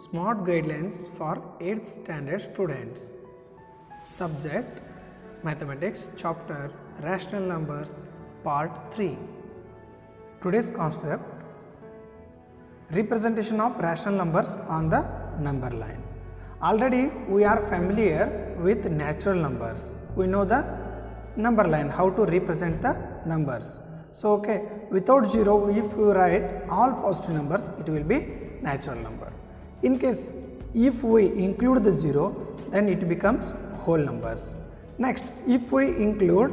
Smart Guidelines for 8th Standard Students. Subject Mathematics, Chapter Rational Numbers, Part 3. Today's concept: representation of rational numbers on the number line. Already we are familiar with natural numbers. We know the number line, how to represent the numbers. So without zero, if you write all positive numbers, it will be natural number. In case if we include the zero, then it becomes whole numbers. Next, if we include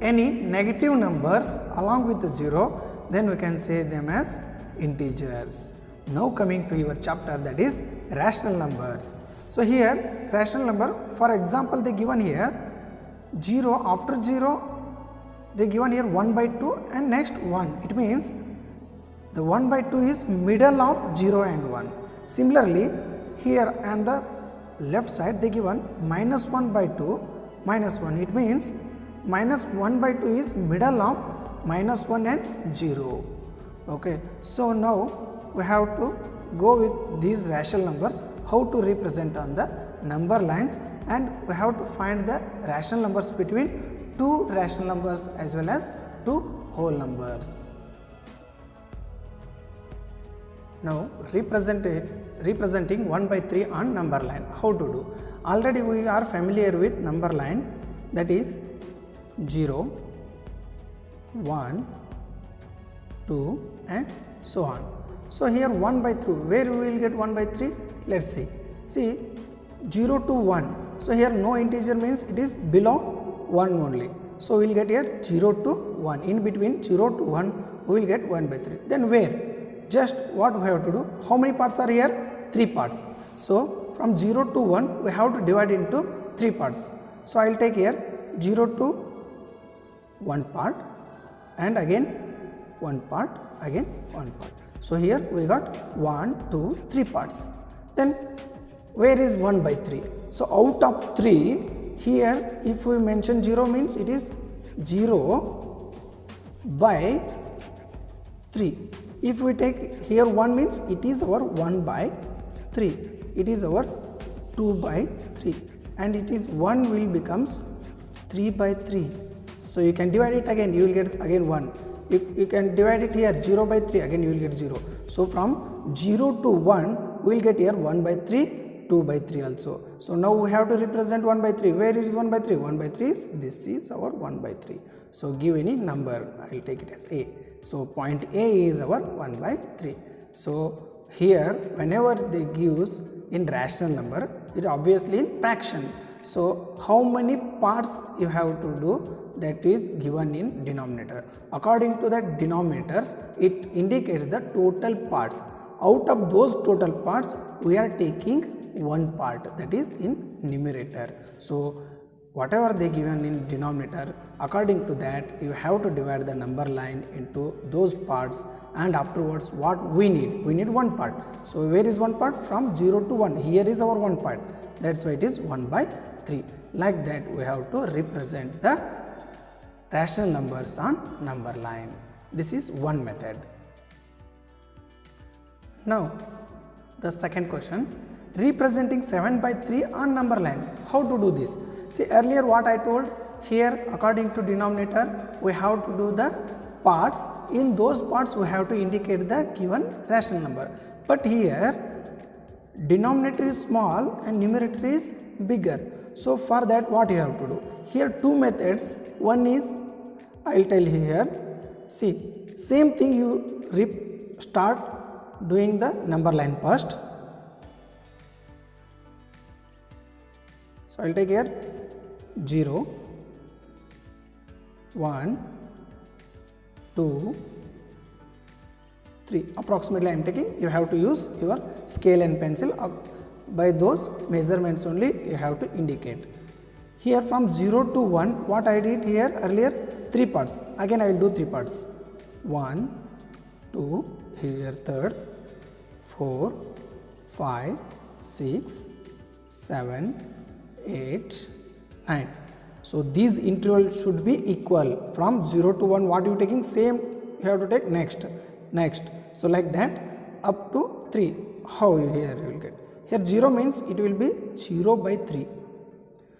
any negative numbers along with the zero, then we can say them as integers. Now coming to your chapter, that is rational numbers. So here rational number, for example, they given here 0, after 0 they given here 1 by 2 and next 1. It means the 1 by 2 is middle of 0 and 1. Similarly, here and the left side they given minus 1 by 2 minus 1. It means minus 1 by 2 is middle of minus 1 and 0. So now we have to go with these rational numbers, how to represent on the number lines, and we have to find the rational numbers between two rational numbers as well as two whole numbers. Now representing 1 by 3 on number line, how to do? Already we are familiar with number line, that is 0, 1, 2 and so on. So here 1 by 3, where we will get 1 by 3? Let's see. See 0 to 1. So here no integer means it is below 1 only. So we will get here 0 to 1. In between 0 to 1 we will get 1 by 3. Then where? Just what we have to do? How many parts are here? 3 parts. So from 0 to 1 we have to divide into 3 parts. So I will take here 0 to 1 part and again 1 part, again 1 part. So here we got 1, 2, 3 parts. Then where is 1 by 3? So out of 3, here if we mention 0 means it is 0 by 3. If we take here 1 means it is our 1 by 3. It is our 2 by 3. And it is 1 will becomes 3 by 3. So you can divide it again, you will get again 1. You can divide it here 0 by 3, again you will get 0. So from 0 to 1 we will get here 1 by 3, 2 by 3 also. So now we have to represent 1 by 3. Where is 1 by 3? 1 by 3 is, this is our 1 by 3. So give any number, I will take it as A. So point A is our 1 by 3. So here whenever they gives in rational number, it obviously in fraction. So how many parts you have to do, that is given in denominator. According to the denominators, it indicates the total parts. Out of those total parts, we are taking one part, that is in numerator. So whatever they given in denominator, according to that you have to divide the number line into those parts, and afterwards what we need one part. So where is one part? From 0 to 1, here is our one part, that's why it is 1 by 3. Like that we have to represent the rational numbers on number line. This is one method. Now the second question, representing 7 by 3 on number line, how to do this? See earlier what I told, here according to denominator we have to do the parts, in those parts we have to indicate the given rational number. But here denominator is small and numerator is bigger. So for that what you have to do? Here two methods. One is, I will tell you here, see same thing, you start doing the number line first. So I will take here 0, 1, 2, 3. Approximately I am taking, you have to use your scale and pencil. By those measurements only you have to indicate. Here from 0 to 1, what I did here earlier, 3 parts. Again I will do 3 parts. 1, 2, here third, 4, 5, 6, 7, 8, 9. So these intervals should be equal. From 0 to 1, what you taking, same you have to take next. So like that up to 3. How here you will get? Here 0 means it will be 0 by 3.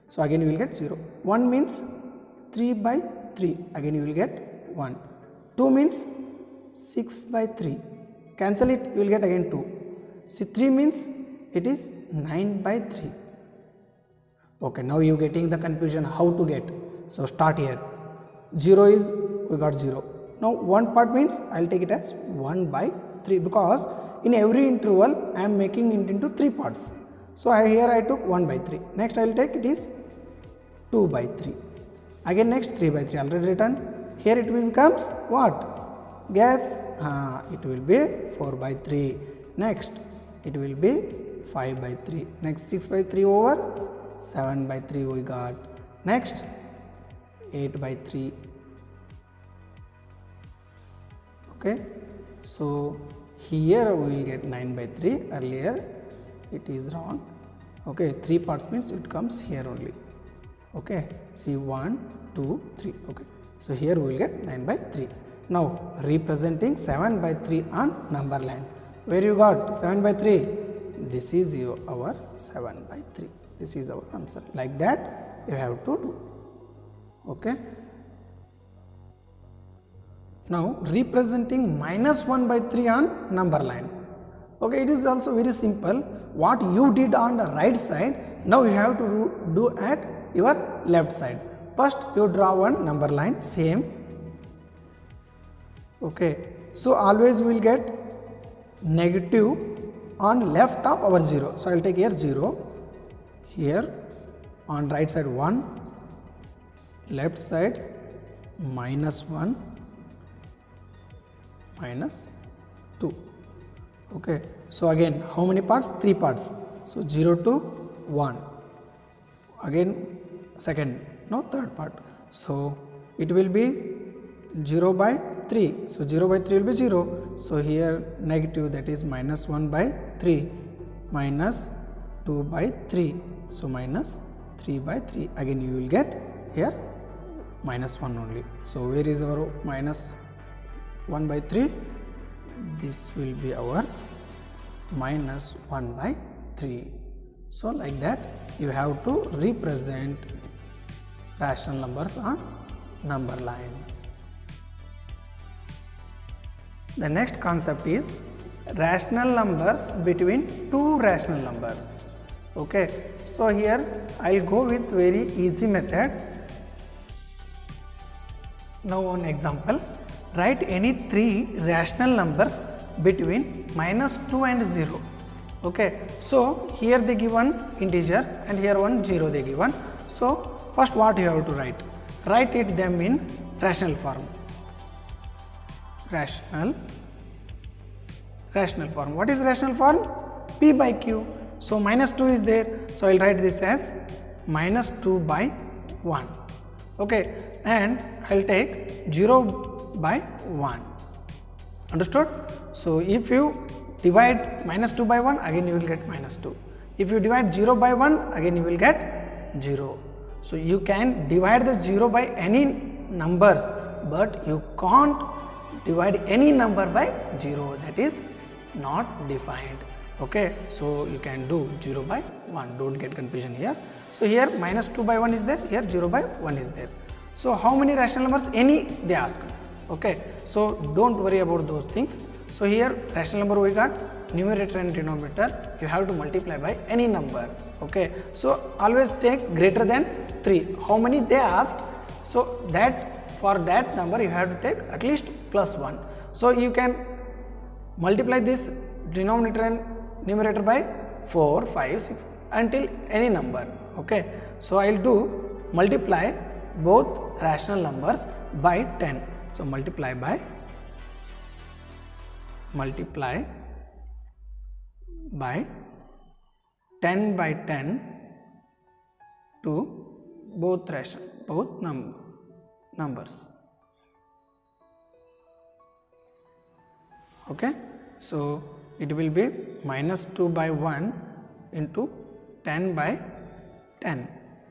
So again you will get 0. 1 means 3 by 3. Again you will get 1. 2 means 6 by 3. Cancel it, you will get again 2. See, 3 means it is 9 by 3. Okay, now you getting the confusion how to get. So start here. 0 is, we got 0. Now one part means I will take it as 1 by 3, because in every interval I am making it into 3 parts. So here I took 1 by 3. Next I will take it is 2 by 3. Again next 3 by 3 already written. Here it will becomes what? Guess? It will be 4 by 3. Next it will be 5 by 3. Next 6 by 3 over 7 by 3 we got. Next 8 by 3. Okay. So here we will get 9 by 3. Earlier it is wrong. Okay. 3 parts means it comes here only. Okay. See 1, 2, 3. Okay. So here we will get 9 by 3. Now representing 7 by 3 on number line. Where you got 7 by 3? This is our 7 by 3. This is our answer. Like that you have to do. Okay. Now representing minus 1 by 3 on number line. Okay, it is also very simple. What you did on the right side, now you have to do at your left side. First you draw one number line, same. Okay, so always we will get negative on left of our 0. So I will take here 0, here on right side 1, left side minus 1, minus 2. Okay, so again how many parts? 3 parts. So 0 to 1, again second, no, third part. So it will be 0 by 3. So 0 by 3 will be 0. So here negative, that is minus 1 by 3, minus 2 by 3. So minus 3 by 3. Again you will get here minus 1 only. So where is our minus 1 by 3? This will be our minus 1 by 3. So like that you have to represent rational numbers on number line. The next concept is rational numbers between two rational numbers. Okay, so here I will go with very easy method. Now one example, write any 3 rational numbers between minus 2 and 0. Okay, so here they give one integer and here one 0 they given. So first what you have to write? Write it them in rational form. Rational form. What is rational form? P by Q. So minus 2 is there. So I will write this as minus 2 by 1. Okay, and I will take 0 by 1. Understood? So if you divide minus 2 by 1, again you will get minus 2. If you divide 0 by 1, again you will get 0. So you can divide the 0 by any numbers, but you can't divide any number by 0. That is not defined. Okay, so you can do 0 by 1. Don't get confusion here. So here minus 2 by 1 is there, here 0 by 1 is there. So how many rational numbers? Any they ask. Okay, so don't worry about those things. So here rational number we got, numerator and denominator you have to multiply by any number. Okay, so always take greater than 3. How many they asked? So that for that number you have to take at least plus 1. So you can multiply this denominator and numerator by 4, 5, 6 until any number. Okay, so I will do multiply both rational numbers by 10. So multiply by 10 by 10 to both numbers. Okay, so it will be minus 2 by 1 into 10 by 10.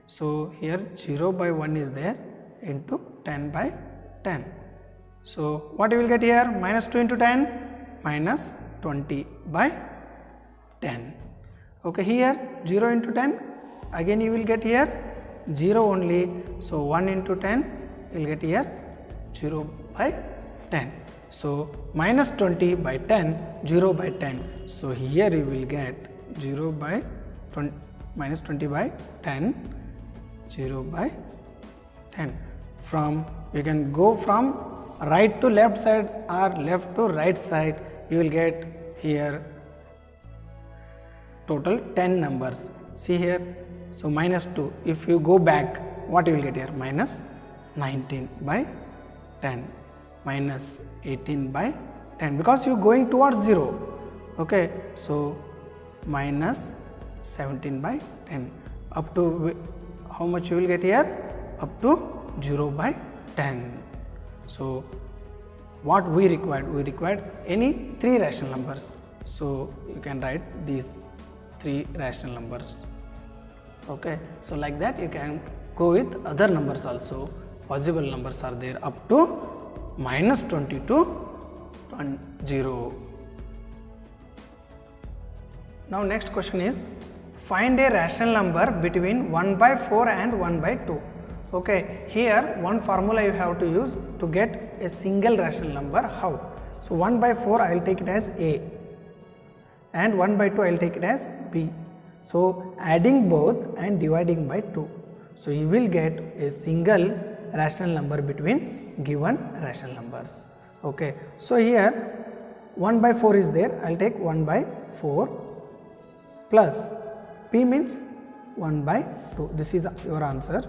So here 0 by 1 is there into 10 by 10. So what you will get here? Minus 2 into 10, minus 20 by 10. Okay, here 0 into 10, again you will get here 0 only. So 1 into 10, you will get here 0 by 10. So minus 20 by 10, 0 by 10. So here you will get 0 by 20, minus 20 by 10, 0 by 10. From you can go from right to left side or left to right side. You will get here total 10 numbers. See here. So minus 2. If you go back, what you will get here? Minus 19 by 10, minus 18 by 10, because you are going towards 0. Okay. So minus 17 by 10. Up to how much you will get here? Up to 0 by 10. So what we required any 3 rational numbers. So you can write these 3 rational numbers. Okay. So like that you can go with other numbers also. Possible numbers are there up to minus 20 to 0. Now next question is, find a rational number between 1 by 4 and 1 by 2. Okay, here one formula you have to use to get a single rational number. How? So 1 by 4 I will take it as A and 1 by 2 I will take it as B. So adding both and dividing by 2. So you will get a single rational number between given rational numbers. Okay. So here 1 by 4 is there. I will take 1 by 4 plus P means 1 by 2. This is your answer.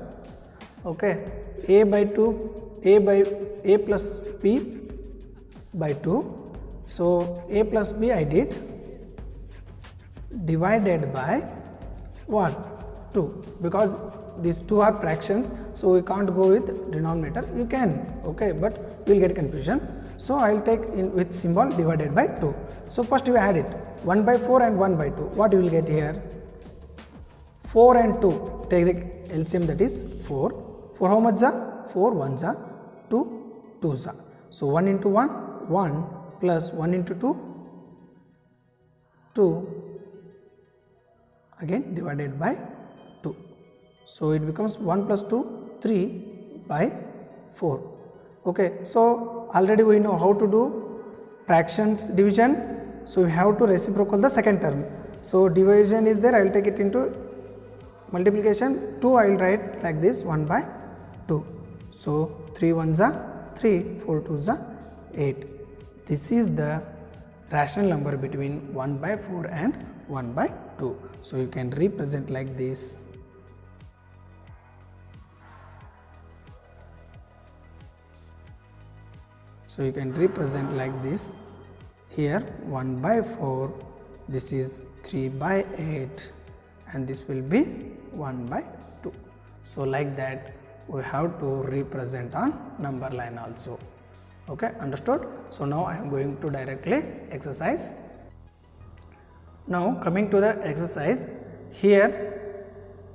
Okay. A by 2, A plus B by 2. So A plus B I did, divided by what? 2, because these 2 are fractions, so we can't go with denominator. You can, okay, but you will get confusion. So I will take in with symbol divided by 2. So first you add it, 1 by 4 and 1 by 2. What you will get here? 4 and 2. Take the LCM, that is 4. 4 how much? 4 1s are 2 2s are. So 1 into 1, 1 plus 1 into 2, 2, again divided by 2. So it becomes 1 plus 2, 3 by 4. Okay. So already we know how to do fractions division. So we have to reciprocal the second term. So division is there, I will take it into multiplication. 2 I will write like this, 1 by 2. So 3 1s are 3, 4 2s are 8. This is the rational number between 1 by 4 and 1 by 2. So you can represent like this. So you can represent like this. Here 1 by 4, this is 3 by 8, and this will be 1 by 2. So like that we have to represent on number line also. Okay, understood? So now I am going to directly exercise. Now coming to the exercise, here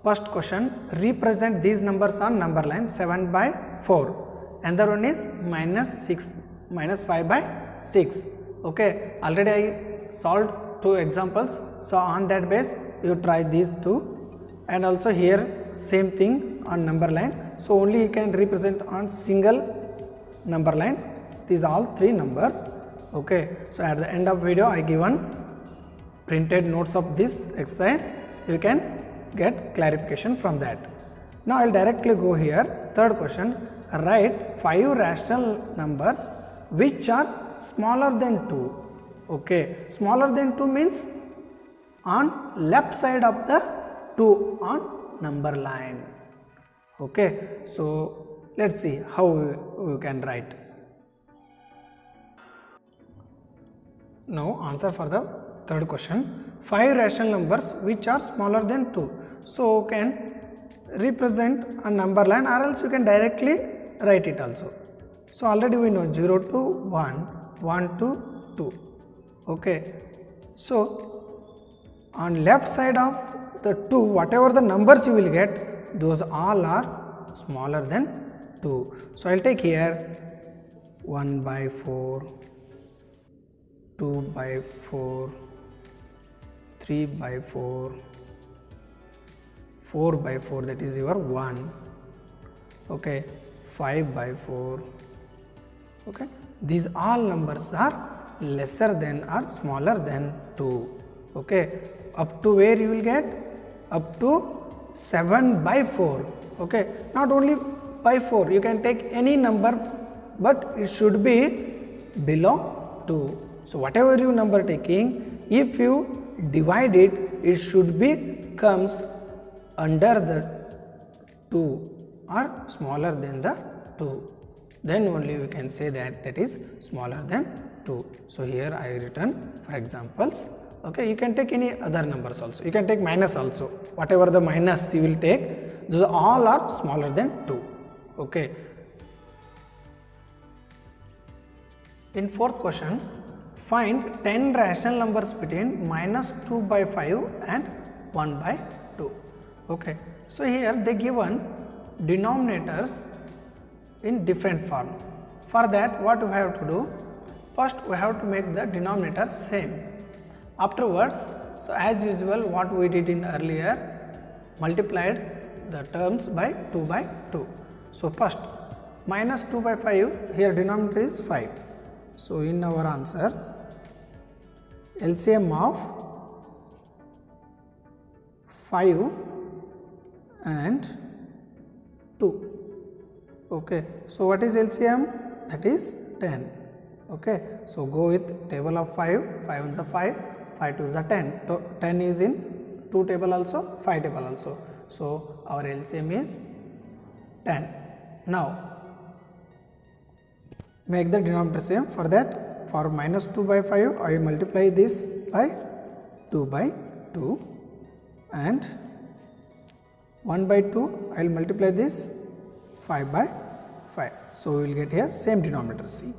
first question, represent these numbers on number line. 7 by 4, another one is minus 5 by 6. Okay, already I solved 2 examples, so on that base you try these 2, and also here same thing on number line. So only you can represent on single number line these all 3 numbers. Okay, so at the end of video I given printed notes of this exercise, you can get clarification from that. Now I will directly go here. Third question, write 5 rational numbers which are smaller than 2. Okay, smaller than 2 means on left side of the 2 on number line. Okay, so let's see how we can write. Now answer for the third question, 5 rational numbers which are smaller than 2. So can represent a number line, or else you can directly write it also. So already we know 0 to 1, 1 to 2. Okay, so on left side of the 2, whatever the numbers you will get, those all are smaller than 2. So I will take here 1 by 4, 2 by 4, 3 by 4, 4 by 4, that is your 1, okay, 5 by 4, okay. These all numbers are lesser than or smaller than 2, okay. Up to where you will get? Up to 7 by 4, okay. Not only by 4, you can take any number, but it should be below 2. So whatever you number taking, if you divide it, it should be comes under the 2 or smaller than the 2. Then only we can say that that is smaller than 2. So here I written for examples. Okay, you can take any other numbers also. You can take minus also. Whatever the minus you will take, those all are smaller than 2. Okay. In fourth question, find 10 rational numbers between minus 2 by 5 and 1 by 2. Okay. So here they given denominators in different form. For that, what we have to do? First, we have to make the denominator same. Afterwards, so as usual, what we did in earlier, multiplied the terms by 2 by 2. So first, minus 2 by 5, here denominator is 5. So in our answer, LCM of 5 and 2. Okay. So what is LCM? That is 10. Okay. So go with table of 5, 5 ones are 5, 5 2s are 10. So 10 is in 2 table also, 5 table also. So our LCM is 10. Now make the denominator same. For that, for minus 2 by 5, I will multiply this by 2 by 2, and 1 by 2, I will multiply this 5 by 5. So we will get here same denominator. See,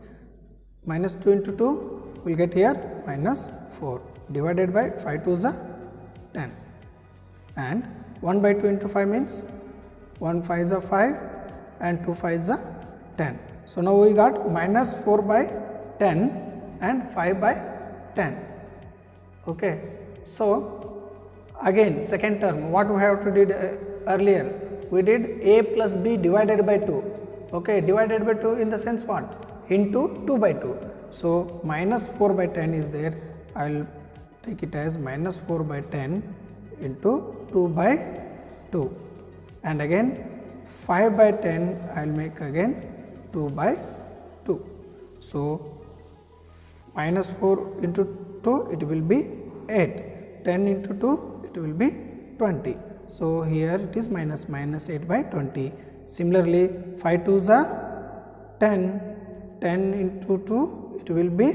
minus 2 into 2 will get here minus 4 divided by 5 2s are 10, and 1 by 2 into 5 means 1 5s are 5 and 2 5s are 10. So now we got minus 4 by 10 and 5 by 10. Okay. So again second term, what we have to did earlier, we did a plus b divided by 2. Okay, divided by 2 in the sense what? Into 2 by 2. So minus 4 by 10 is there. I will take it as minus 4 by 10 into 2 by 2, and again 5 by 10 I will make again 2 by 2. So minus 4 into 2 it will be 8, 10 into 2 it will be 20. So here it is minus 8 by 20. Similarly 5 2s are 10, 10 into 2 it will be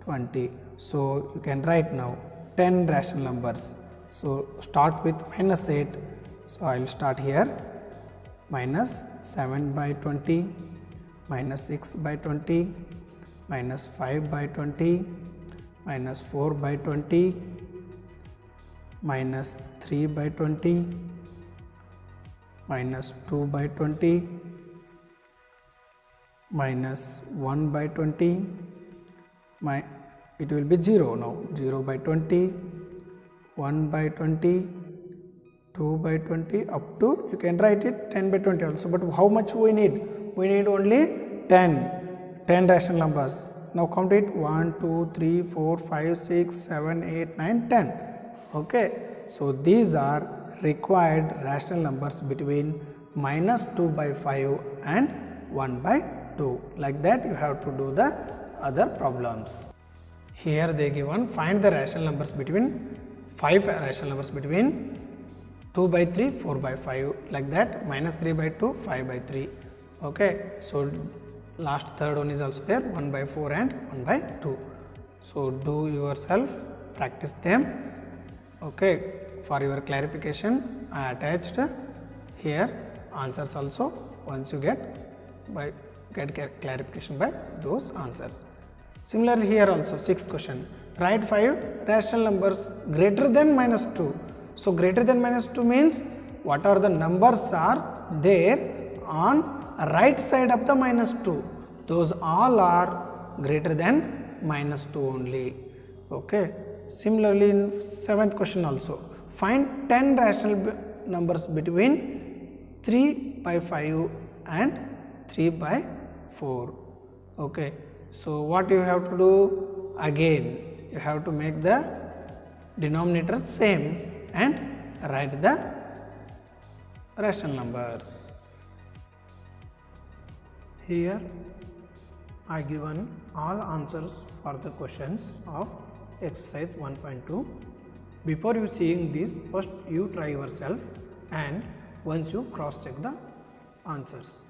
20. So you can write now 10 rational numbers. So start with minus 8. So I will start here, minus 7 by 20, minus 6 by 20, minus 5 by 20, minus 4 by 20, minus 3 by 20, minus 2 by 20, minus 1 by 20, it will be 0 now, 0 by 20, 1 by 20, 2 by 20, up to you can write it 10 by 20 also, but how much we need? We need only 10 rational numbers. Now count it 1, 2, 3, 4, 5, 6, 7, 8, 9, 10. Okay. So these are required rational numbers between minus 2 by 5 and 1 by 2. Like that you have to do the other problems. Here they given find the rational numbers between 5 rational numbers between 2 by 3, 4 by 5, like that, minus 3 by 2, 5 by 3. Okay. So last third one is also there, 1 by 4 and 1 by 2. So do yourself, practice them. Okay. For your clarification, I attached here answers also. Once you get clarification by those answers. Similarly here also, sixth question, write 5 rational numbers greater than minus 2. So greater than minus 2 means what are the numbers are there on right side of the minus 2. Those all are greater than minus 2 only. Okay. Similarly, in 7th question also, find 10 rational numbers between 3 by 5 and 3 by 4. Okay, so what you have to do, again you have to make the denominator same and write the rational numbers. Here I given all answers for the questions of exercise 1.2. Before you seeing this, first you try yourself, and once you cross check the answers.